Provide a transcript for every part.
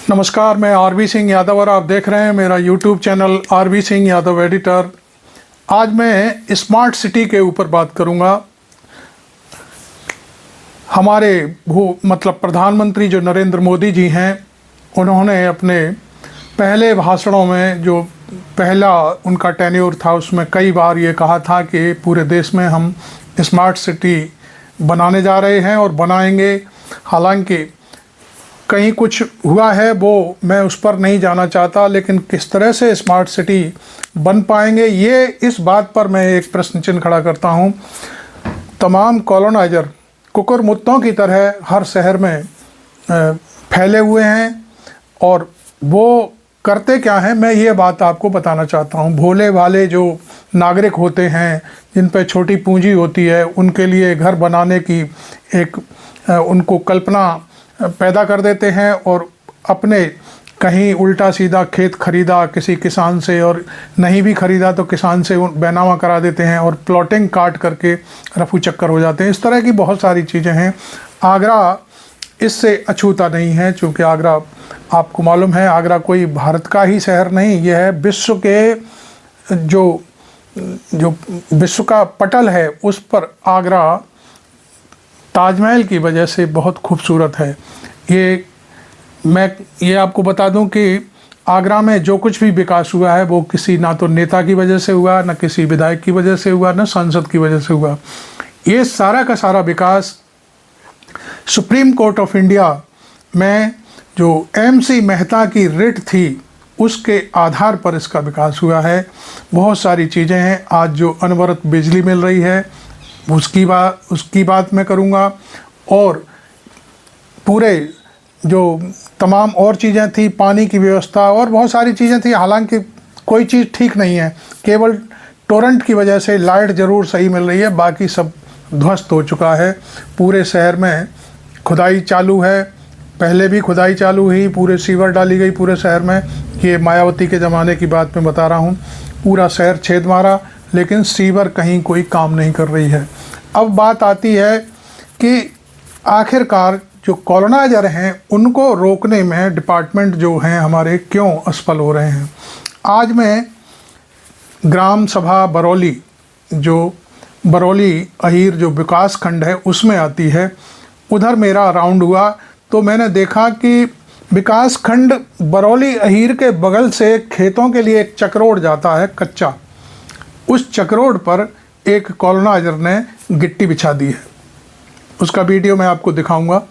नमस्कार, मैं आरबी सिंह यादव और आप देख रहे हैं मेरा YouTube channel RB Singh Yadav editor. आज मैं स्मार्ट सिटी के ऊपर बात करूंगा। हमारे प्रधानमंत्री जो नरेंद्र मोदी जी हैं, उन्होंने अपने पहले भाषणों में जो पहला उनका टेन्योर था उसमें कई बार ये कहा था कि पूरे देश में हम स्मार्ट सिटी बनाने जा रहे हैं और बनाएंगे। हालांकि कहीं कुछ हुआ है वो मैं उस पर नहीं जाना चाहता, लेकिन किस तरह से स्मार्ट सिटी बन पाएंगे ये इस बात पर मैं एक प्रश्न चिन्ह खड़ा करता हूँ। तमाम कॉलोनाइजर कुकुरमुत्तों की तरह हर शहर में फैले हुए हैं और वो करते क्या हैं, मैं ये बात आपको बताना चाहता हूँ। भोले भाले जो नागरिक होते हैं, जिन पर छोटी पूंजी होती है, उनके लिए घर बनाने की एक उनको कल्पना पैदा कर देते हैं और अपने कहीं उल्टा सीधा खेत खरीदा किसी किसान से और नहीं भी खरीदा तो किसान से बैनामा करा देते हैं और प्लॉटिंग काट करके रफू चक्कर हो जाते हैं। इस तरह की बहुत सारी चीज़ें हैं। आगरा इससे अछूता नहीं है, चूँकि आगरा आपको मालूम है, आगरा कोई भारत का ही शहर नहीं, यह है विश्व के जो विश्व का पटल है उस पर आगरा ताजमहल की वजह से बहुत खूबसूरत है। मैं ये आपको बता दूं कि आगरा में जो कुछ भी विकास हुआ है वो किसी ना तो नेता की वजह से हुआ, ना किसी विधायक की वजह से हुआ, ना सांसद की वजह से हुआ। ये सारा का सारा विकास सुप्रीम कोर्ट ऑफ इंडिया में जो MC मेहता की रिट थी उसके आधार पर इसका विकास हुआ है। बहुत सारी चीज़ें हैं। आज जो अनवरत बिजली मिल रही है उसकी बात मैं करूँगा, और पूरे जो तमाम और चीज़ें थी, पानी की व्यवस्था और बहुत सारी चीज़ें थी। हालांकि कोई चीज़ ठीक नहीं है, केवल टोरेंट की वजह से लाइट ज़रूर सही मिल रही है, बाकी सब ध्वस्त हो चुका है। पूरे शहर में खुदाई चालू है, पहले भी खुदाई चालू हुई, पूरे सीवर डाली गई पूरे शहर में। ये मायावती के ज़माने की बात मैं बता रहा हूँ। पूरा शहर छेद मारा, लेकिन सीवर कहीं कोई काम नहीं कर रही है। अब बात आती है कि आखिरकार जो कॉलोनाइजर हैं उनको रोकने में डिपार्टमेंट जो हैं हमारे क्यों असफल हो रहे हैं। आज मैं ग्राम सभा बरौली, जो बरौली अहीर जो विकास खंड है उसमें आती है, उधर मेरा राउंड हुआ तो मैंने देखा कि विकास खंड बरौली अहीर के बगल से खेतों के लिए एक चक्रोड जाता है कच्चा। उस चक्रोड पर एक कॉलोनाइजर ने गिट्टी बिछा दी है। उसका वीडियो मैं आपको दिखाऊंगा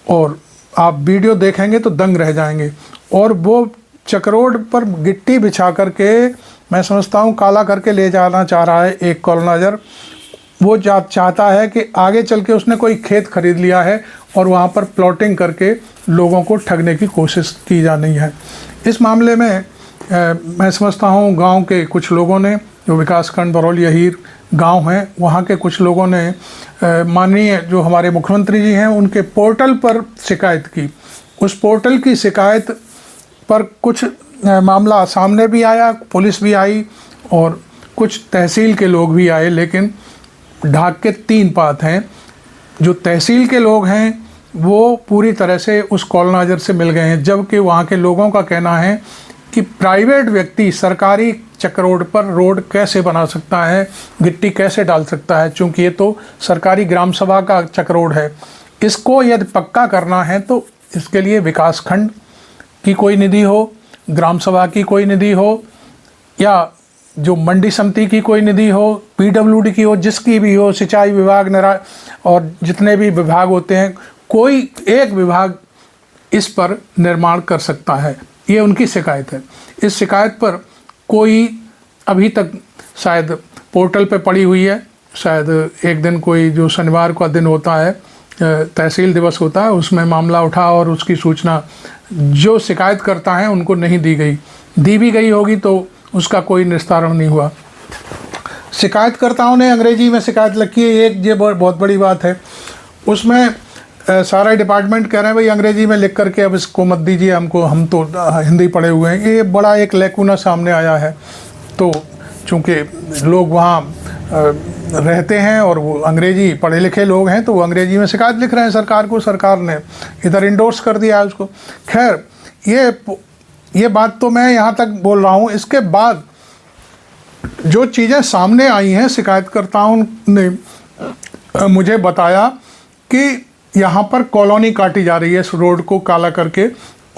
और आप वीडियो देखेंगे तो दंग रह जाएंगे। और वो चक्रोड पर गिट्टी बिछा करके मैं समझता हूँ काला करके ले जाना चाह रहा है एक कॉलोनाइजर। वो चाहता है कि आगे चल के उसने कोई खेत खरीद लिया है और वहाँ पर प्लॉटिंग करके लोगों को ठगने की कोशिश की जा रही है। इस मामले में मैं समझता हूँ गांव के कुछ लोगों ने, जो विकासखंड बरौली अहीर गांव हैं, वहाँ के कुछ लोगों ने माननीय जो हमारे मुख्यमंत्री जी हैं उनके पोर्टल पर शिकायत की। उस पोर्टल की शिकायत पर कुछ मामला सामने भी आया, पुलिस भी आई और कुछ तहसील के लोग भी आए, लेकिन ढाक के 3 पात हैं। जो तहसील के लोग हैं वो पूरी तरह से उस कॉलोनाइजर से मिल गए हैं, जबकि वहाँ के लोगों का कहना है कि प्राइवेट व्यक्ति सरकारी चक्रोड पर रोड कैसे बना सकता है, गिट्टी कैसे डाल सकता है, चूँकि ये तो सरकारी ग्राम सभा का चक्रोड है। इसको यदि पक्का करना है तो इसके लिए विकास खंड की कोई निधि हो, ग्राम सभा की कोई निधि हो, या जो मंडी समिति की कोई निधि हो, PWD की हो, जिसकी भी हो, सिंचाई विभाग और जितने भी विभाग होते हैं, कोई एक विभाग इस पर निर्माण कर सकता है। ये उनकी शिकायत है। इस शिकायत पर कोई अभी तक शायद पोर्टल पे पड़ी हुई है, शायद एक दिन कोई जो शनिवार का दिन होता है, तहसील दिवस होता है, उसमें मामला उठा और उसकी सूचना जो शिकायत करता है उनको नहीं दी गई। दी भी गई होगी तो उसका कोई निस्तारण नहीं हुआ। शिकायतकर्ताओं ने अंग्रेजी में शिकायत लिखी है, एक ये बहुत बड़ी बात है। उसमें सारा डिपार्टमेंट कह रहे हैं भाई अंग्रेजी में लिख करके अब इसको मत दीजिए हमको, हम तो हिंदी पढ़े हुए हैं। ये बड़ा एक लैकुना सामने आया है। तो चूँकि लोग वहाँ रहते हैं और वो अंग्रेजी पढ़े लिखे लोग हैं तो वो अंग्रेजी में शिकायत लिख रहे हैं सरकार को, सरकार ने इधर इंडोर्स कर दिया है उसको। खैर, ये बात तो मैं यहाँ तक बोल रहा हूँ। इसके बाद जो चीज़ें सामने आई हैं, शिकायतकर्ताओं ने मुझे बताया कि यहाँ पर कॉलोनी काटी जा रही है, इस रोड को काला करके,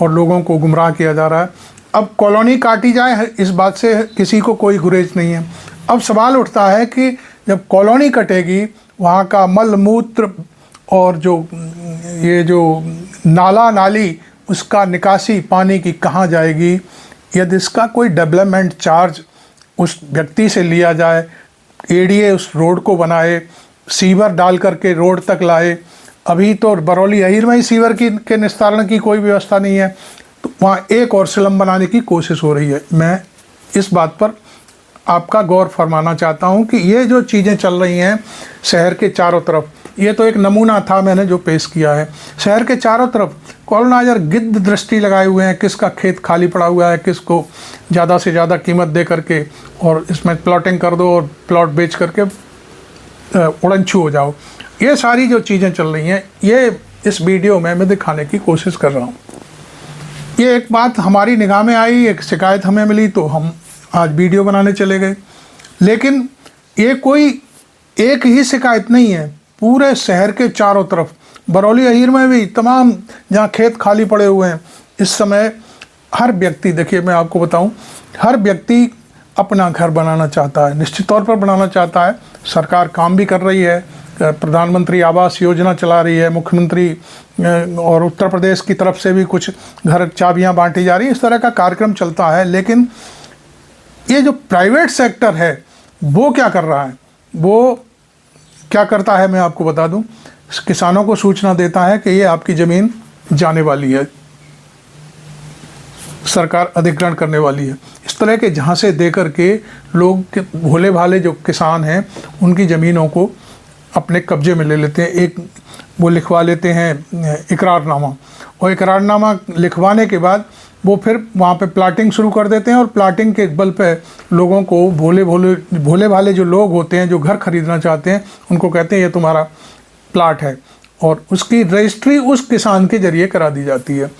और लोगों को गुमराह किया जा रहा है। अब कॉलोनी काटी जाए, इस बात से किसी को कोई गुरेज नहीं है। अब सवाल उठता है कि जब कॉलोनी कटेगी, वहाँ का मल मूत्र और ये जो नाला नाली, उसका निकासी पानी की कहाँ जाएगी? यदि इसका कोई डेवलपमेंट चार्ज उस व्यक्ति से लिया जाए, एडीए उस रोड को बनाए, सीवर डाल करके रोड तक लाए। अभी तो बरौली अहीर में ही सीवर के निस्तारण की कोई व्यवस्था नहीं है, तो वहाँ एक और स्लम बनाने की कोशिश हो रही है। मैं इस बात पर आपका गौर फरमाना चाहता हूँ कि ये जो चीज़ें चल रही हैं शहर के चारों तरफ, ये तो एक नमूना था मैंने जो पेश किया है। शहर के चारों तरफ कॉलोनाइजर गिद्ध दृष्टि लगाए हुए हैं, किसका खेत खाली पड़ा हुआ है, किसको ज़्यादा से ज़्यादा कीमत दे करके और इसमें प्लॉटिंग कर दो और प्लॉट बेच करके उड़नछू हो जाओ। ये सारी जो चीज़ें चल रही हैं, ये इस वीडियो में मैं दिखाने की कोशिश कर रहा हूँ। ये एक बात हमारी निगाह में आई, एक शिकायत हमें मिली, तो हम आज वीडियो बनाने चले गए। लेकिन ये कोई एक ही शिकायत नहीं है, पूरे शहर के चारों तरफ, बरौली अहीर में भी तमाम जहाँ खेत खाली पड़े हुए हैं, इस समय हर व्यक्ति, देखिए मैं आपको बताऊं, हर व्यक्ति अपना घर बनाना चाहता है, निश्चित तौर पर बनाना चाहता है। सरकार काम भी कर रही है, प्रधानमंत्री आवास योजना चला रही है, मुख्यमंत्री और उत्तर प्रदेश की तरफ से भी कुछ घर चाबियां बांटी जा रही है, इस तरह का कार्यक्रम चलता है। लेकिन ये जो प्राइवेट सेक्टर है वो क्या कर रहा है? वो क्या करता है मैं आपको बता दूं, किसानों को सूचना देता है कि ये आपकी ज़मीन जाने वाली है, सरकार अधिग्रहण करने वाली है। इस तरह के झांसे दे करके लोग, भोले भाले जो किसान हैं, उनकी ज़मीनों को अपने कब्जे में ले लेते हैं। एक वो लिखवा लेते हैं इकरारनामा, और इकरारनामा लिखवाने के बाद वो फिर वहाँ पे प्लाटिंग शुरू कर देते हैं, और प्लाटिंग के बल पे लोगों को, भोले भाले जो लोग होते हैं जो घर खरीदना चाहते हैं, उनको कहते हैं ये तुम्हारा प्लाट है, और उसकी रजिस्ट्री उस किसान के ज़रिए करा दी जाती है।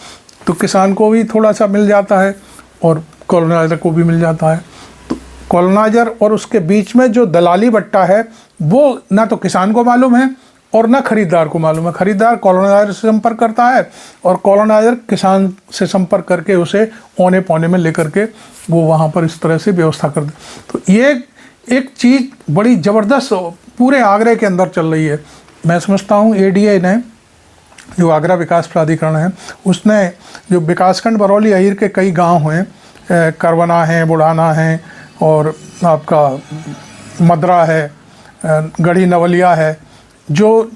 तो किसान को भी थोड़ा सा मिल जाता है और कॉलोनाइजर को भी मिल जाता है। तो कॉलोनाइजर और उसके बीच में जो दलाली बट्टा है, वो ना तो किसान को मालूम है और ना खरीदार को मालूम है। खरीदार कॉलोनाइजर से संपर्क करता है और कॉलोनाइजर किसान से संपर्क करके उसे औने पौने में लेकर के वो वहाँ पर इस तरह से व्यवस्था कर दे। तो ये एक चीज़ बड़ी ज़बरदस्त पूरे आगरे के अंदर चल रही है। मैं समझता हूँ एडीए ने, जो आगरा विकास प्राधिकरण है, उसने जो विकासखंड बरौली अहीर के कई गांव हैं, करवना है, बुढ़ाना है, और आपका मदरा है, गढ़ी नवलिया है, जो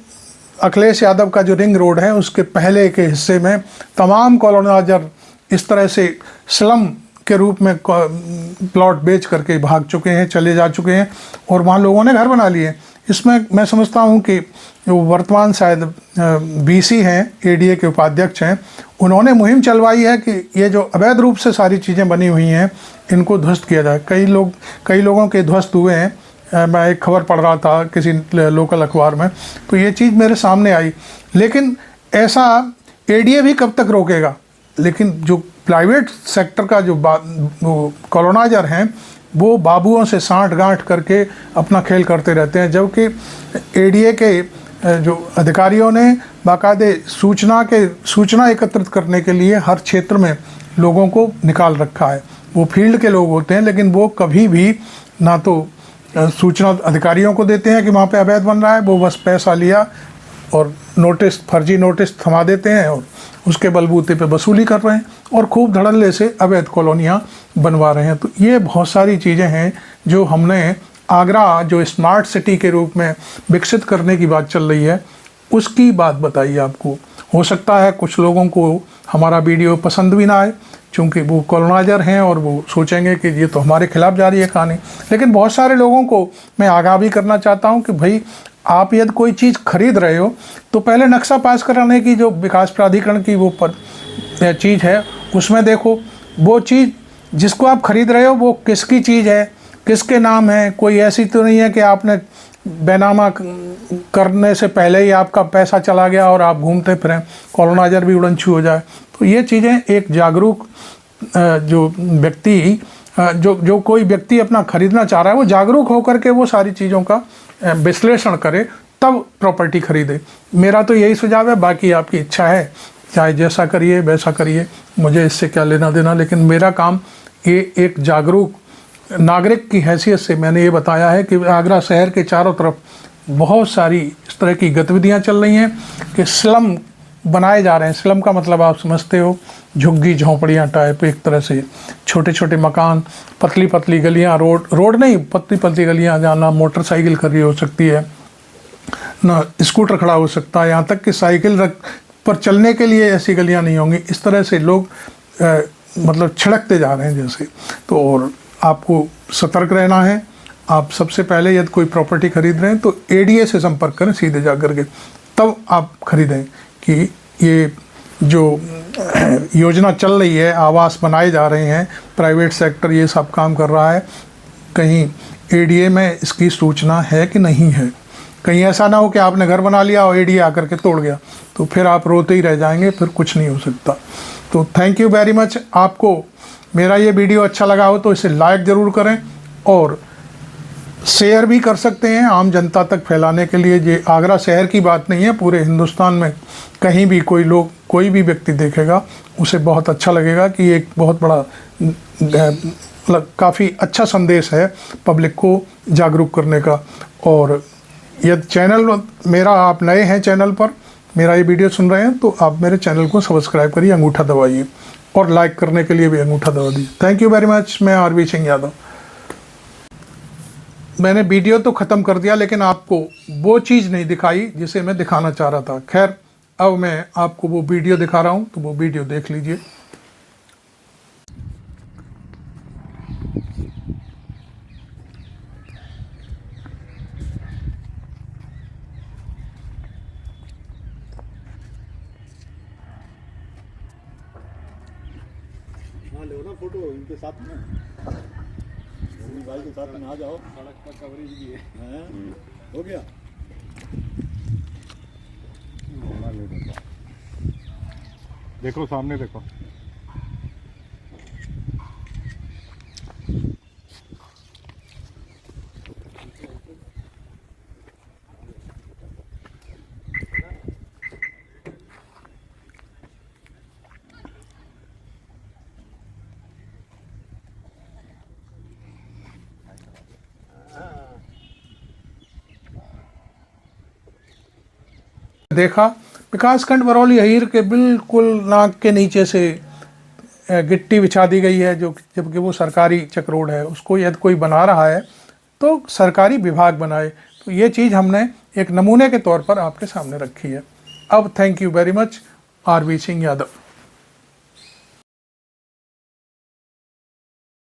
अखिलेश यादव का जो रिंग रोड है उसके पहले के हिस्से में तमाम कॉलोनाइजर इस तरह से स्लम के रूप में प्लॉट बेच करके भाग चुके हैं, चले जा चुके हैं, और वहाँ लोगों ने घर बना लिए। इसमें मैं समझता हूँ कि जो वर्तमान शायद बीसी हैं, एडीए के उपाध्यक्ष हैं, उन्होंने मुहिम चलवाई है कि ये जो अवैध रूप से सारी चीज़ें बनी हुई हैं, इनको ध्वस्त किया जाए। कई लोगों के ध्वस्त हुए हैं। मैं एक खबर पढ़ रहा था किसी लोकल अखबार में, तो ये चीज़ मेरे सामने आई। लेकिन ऐसा एडीए भी कब तक रोकेगा? लेकिन जो प्राइवेट सेक्टर का जो कॉलोनाइजर हैं, वो बाबुओं से साँठ गांठ करके अपना खेल करते रहते हैं, जबकि एडीए के जो अधिकारियों ने बाकायदे सूचना एकत्रित करने के लिए हर क्षेत्र में लोगों को निकाल रखा है। वो फील्ड के लोग होते हैं, लेकिन वो कभी भी ना तो सूचना अधिकारियों को देते हैं कि वहाँ पे अवैध बन रहा है, वो बस पैसा लिया और नोटिस, फर्जी नोटिस थमा देते हैं और उसके बलबूते पे वसूली कर रहे हैं और खूब धड़ल्ले से अवैध कॉलोनियाँ बनवा रहे हैं। तो ये बहुत सारी चीज़ें हैं जो हमने आगरा जो स्मार्ट सिटी के रूप में विकसित करने की बात चल रही है, उसकी बात बताइए आपको। हो सकता है कुछ लोगों को हमारा वीडियो पसंद भी ना आए, क्योंकि वो कॉलोनाइजर हैं और वो सोचेंगे कि ये तो हमारे खिलाफ जा रही है कहानी। लेकिन बहुत सारे लोगों को मैं आगाह भी करना चाहता हूँ कि भाई, आप यदि कोई चीज़ खरीद रहे हो तो पहले नक्शा पास कराने की जो विकास प्राधिकरण की वो चीज़ है, उसमें देखो वो चीज़ जिसको आप खरीद रहे हो वो किसकी चीज़ है, किसके नाम है। कोई ऐसी तो नहीं है कि आपने बैनामा करने से पहले ही आपका पैसा चला गया और आप घूमते फिरें, कॉलोनाइजर भी उड़नछू हो जाए। तो ये चीज़ें एक जागरूक जो व्यक्ति जो कोई व्यक्ति अपना खरीदना चाह रहा है वो जागरूक होकर के वो सारी चीज़ों का विश्लेषण करे तब प्रॉपर्टी खरीदे। मेरा तो यही सुझाव है, बाकी आपकी इच्छा है, चाहे जैसा करिए वैसा करिए, मुझे इससे क्या लेना देना। लेकिन मेरा काम ये एक जागरूक नागरिक की हैसियत से मैंने ये बताया है कि आगरा शहर के चारों तरफ बहुत सारी इस तरह की गतिविधियां चल रही हैं कि स्लम बनाए जा रहे हैं। स्लम का मतलब आप समझते हो, झुग्गी झोंपड़ियाँ टाइप, एक तरह से छोटे छोटे मकान, पतली पतली गलियाँ, रोड नहीं, पतली पतली गलियाँ जहाँ ना मोटरसाइकिल खड़ी हो सकती है ना स्कूटर खड़ा हो सकता है, यहाँ तक कि साइकिल पर चलने के लिए ऐसी गलियाँ नहीं होंगी। इस तरह से लोग मतलब छिड़कते जा रहे हैं जैसे। तो और आपको सतर्क रहना है। आप सबसे पहले यदि कोई प्रॉपर्टी खरीद रहे हैं तो एडीए से संपर्क करें सीधे जा कर के, तब आप खरीदें कि ये जो योजना चल रही है, आवास बनाए जा रहे हैं, प्राइवेट सेक्टर ये सब काम कर रहा है, कहीं एडीए में इसकी सूचना है कि नहीं है। कहीं ऐसा ना हो कि आपने घर बना लिया और एडीए आकर के तोड़ गया, तो फिर आप रोते ही रह जाएंगे, फिर कुछ नहीं हो सकता। तो थैंक यू वेरी मच। आपको मेरा ये वीडियो अच्छा लगा हो तो इसे लाइक ज़रूर करें और शेयर भी कर सकते हैं आम जनता तक फैलाने के लिए। ये आगरा शहर की बात नहीं है, पूरे हिंदुस्तान में कहीं भी कोई भी व्यक्ति देखेगा उसे बहुत अच्छा लगेगा कि एक बहुत बड़ा काफ़ी अच्छा संदेश है पब्लिक को जागरूक करने का। और यदि चैनल मेरा आप नए हैं चैनल पर, मेरा ये वीडियो सुन रहे हैं, तो आप मेरे चैनल को सब्सक्राइब करिए, अंगूठा दबाइए और लाइक करने के लिए भी अंगूठा दबा दीजिए। Thank you very much. मैं आरवी सिंह यादव। मैंने वीडियो तो ख़त्म कर दिया लेकिन आपको वो चीज़ नहीं दिखाई जिसे मैं दिखाना चाह रहा था। खैर, अब मैं आपको वो वीडियो दिखा रहा हूँ, तो वो वीडियो देख लीजिए। हाँ, लो ना फोटो इनके साथ में, भाई के साथ में आ जाओ। सड़क पर कवरेज भी है, हो गया। देखो सामने देखो। देखा, विकासखंड बरौली अहीर के बिल्कुल नाक के नीचे से गिट्टी बिछा दी गई है, जो जबकि वो सरकारी चक रोड है। उसको यदि कोई बना रहा है तो सरकारी विभाग बनाए। तो ये चीज़ हमने एक नमूने के तौर पर आपके सामने रखी है। अब thank you very much. RV Singh Yadav.